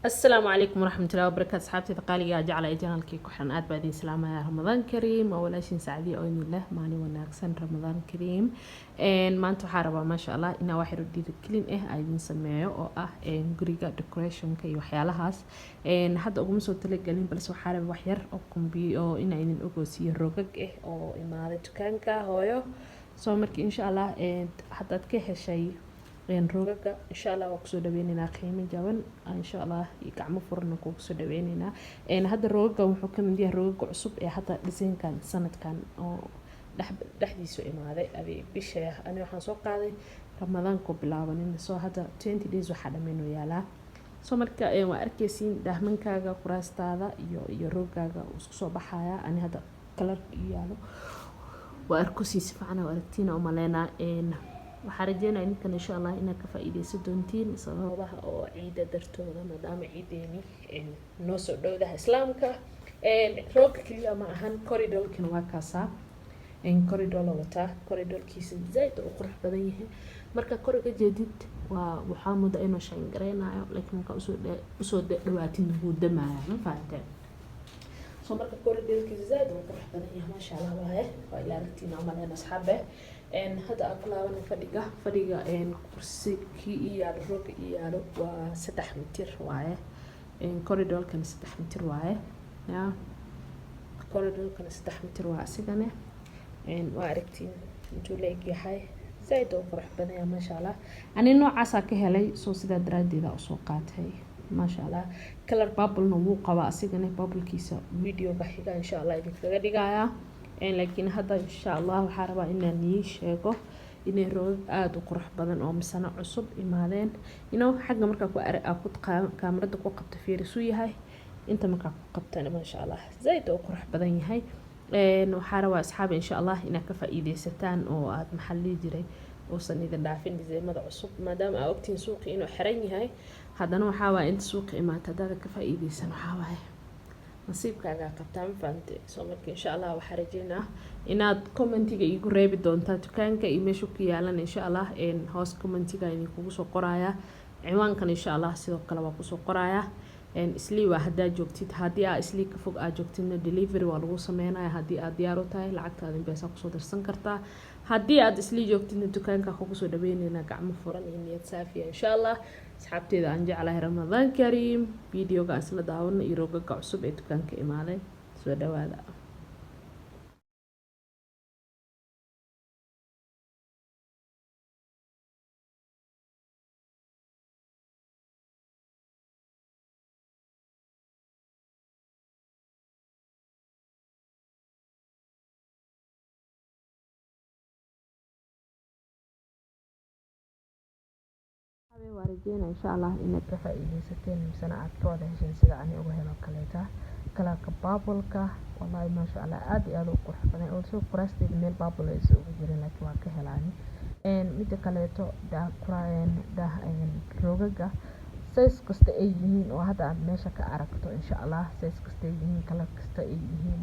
السلام عليكم ورحمة الله وبركاته. أصحابتي قالي جعل إجانالكي كحن آد بعدين سلامة يا رمضان كريم أولا شين سعدي أوين الله ماني وناكسن رمضان كريم إن ما أنتو حاربة ما شاء الله إنا واحد رديد كلين عايزين نسميه أو إن جريجا ديكوريشن كي وحيالهاس إن حد أقوم صوت لك قالين بس وحارب وحير أقوم بي أو إن عينين أقوسي الرقق أو إمارة كانكا هويو سو مركي إن شاء الله إن حتى تكيه شيء rogaga insha allah waa kusoo dhaweyneynaa qiimo jaban insha allah iyo gacmo furana ku kusoo dhaweyneynaa hadda rogaga wuxuu ka mid yahay rogaga cusub ee hadda dhisaynkan sanadkan oo dhexdiisu imaaday abi bisha ani waxaan soo qaaday ramadaanku bilaabanin soo hadda 20 days waxaa dhammeynoo yaalaa soo marka waa arkaysiin daahmankaaga kuraastaada iyo rogaaga uu isku soo baxaya ani hadda kalarka yaalo waa arkosiin si fiican oo aragtiina umaleynaa waxaan rajeynaa ninkan insha allah inaad ka faa'iideysan doontiin sababaha oo ciida dartooda maadaama ciideeni noo soo dhowdaha islaamka roogka keliya ma ahan corridorkana waa kaasaa corridor la wataa corridorkiisa zaid u qurux badan yahay marka koriga jeedid waa waxaa muda inuu shan gareynayo laakiin marka usoo dhawaatin wuu damaaya ma fahanteen soo marka corridorkiisa zaid u qurux badan yahay maasha allah waa ila aragtiina umaleena asxaabe hadda aan ku laabana fadhiga kursi kii iyaalo rooga iyaalo waa 3 mitir waaye corridorkana 3 mitir waaye ya corridorkana 3 mitir waa asigana waa aragtiin intuu la eg yahay zaid u qurux badan yahay maasha allah ani noocaas ka helay soo sida daraadeeda u soo qaatay maasha allah color bubble wuu qabaa asigana bubble-kiisa video-ga xiga insha allah idinkaga dhigayaa laakiin hadda insha allah waxaa rabaa inaan nii sheego inay roog aad u qurux badan oo misana cusub imaadeen xagga markaa ku kaamirada ku qabta fiirisu yahay inta markaa ku qabtana maasha allah zaid u qurux badan yahay waxaa rabaa asxaabi insha allah inaad ka faa'iideysataan oo aad maxalli jiray uusan idin dhaafin diseemada cusub maadaama aad ogtiin suuqi inuu xiran yahay haddana waxaa waaye inta suuqi imaata haddaad ka faa'iideysan waxaa waaye nasiibkaaga qabtaa ma fahamtay soo marka insha allah waxaa rajeynaa inaad commentiga igu reebi doontaa dukaanka iyo meesha ku yaalan insha allah hoos commentiga idin kugu soo qoraya ciwaankan insha allah sidoo kale waa kusoo qoraya islii waa haddaa joogtid haddii aad islii ka fog aad joogtidna delivery waa lagu sameynaya haddii aad diyaar u tahay lacagtaada inbeesa kusoo darsan kartaa haddii aad islii joogtidna dukaanka kugu soo dhaweyneynaa gacmo furan iyo niyad saafiya insha allah asxaabteeda aan jeclahay ramadaan kariim videoga isla daawano iyo rogaga cusub ee dukaanka imaaday soo dhawaada waa rajeynaa insha allah inaad ka faa'iideysateen misana aad ka wada hesheen sida ani uga helo kaleeta kalarka bubble-ka wallahi maasha allah aad iyo aad u qurux badan oo soo kuraasteeda meel bubble ay soo ugu jirin laakiin waa ka helaani midda kaleeto rogaga size kasta ay yihiin oo hadda aad meesha ka aragto insha allah size kasta ay yihiin kalar kasta ay yihiin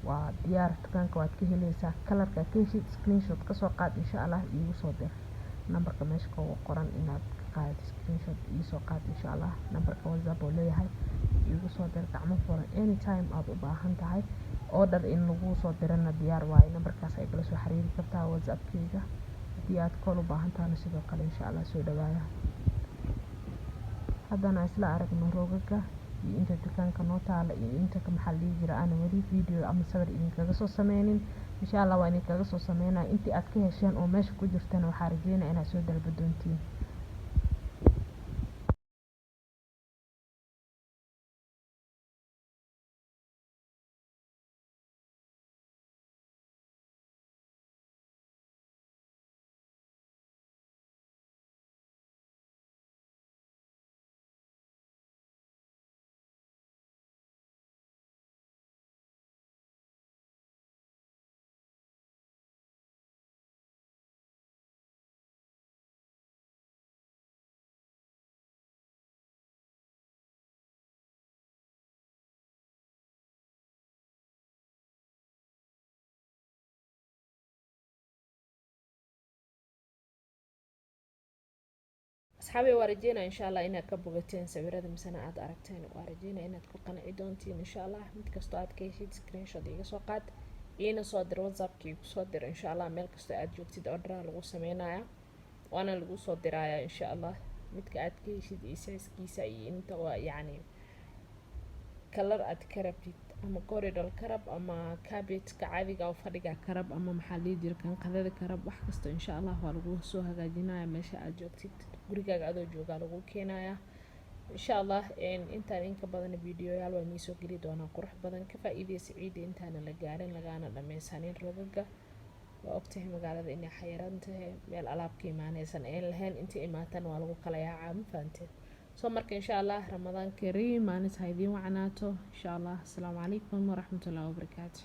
waa diyaar dukaanka waad ka helaysaa kalarka ka heshid screenshot kasoo qaad insha allah iigu soo dir nambarka meesha ku qoran inaad qaad screenshot iisoo qaad insha allah nambarka whatsapp oo leeyahay iigu soo dir gacmo furan anytime aad u baahan tahay order in lagu soo dirana diyaar waaye nambarkaas ay kala soo xiriiri kartaa whatsappkayga haddii aad kol u baahan tahayna sidoo kale insha allah soo dhawaaya haddana isla aragno rogaga iyo inta dukaanka noo taala iyo inta maxaa la dhihi jira ana weli video ama sawir idinkaga soo sameynin insha allah waa idinkaga soo sameynaa intii aad ka hesheen oo meesha ku jirtana waxaa rajeynaa inaad soo dalba doontiin asxaabi waa rajeynaa insha allah inaad ka bogateen sawirada misana aad aragteen waa rajeynaa inaad ku qanci doontiin insha allah mid kastoo aad ka heshid screenshot iga soo qaad iina soo dir whatsappka igu soo dir insha allah meel kastoo aad joogtid orderaha lagu sameynaya waana lagu soo diraya insha allah midka aad ka heshid iyo size-kiisa iyo inta waa yacni kalar aad ka rabtid ama corridor karab ama cabinetka caadiga oo fadhiga karab ama maxaa la dhihi jiray kan qadada karab wax kasta insha allah waa lagu soo hagaajinaya meesha aad joogtid gurigaaga adoo joogaa lagu keenaya insha allah intaan inka badan videoyaal waa inii soo geli doonaa qurux badan ka faa'iideysa ciida intaana la gaarin lagaana dhammaysanin rogaga waa ogtahay magaalada inay xayiran tahay meel alaabka imaanaysan aan lahayn inta imaatan waa lagu kala yaacaa ma fahanteen soo marka insha allah ramadaan kariim maalinta ha idiin wacnaato insha allah asalaamu calaykum waraxmatullahi wabarakaatu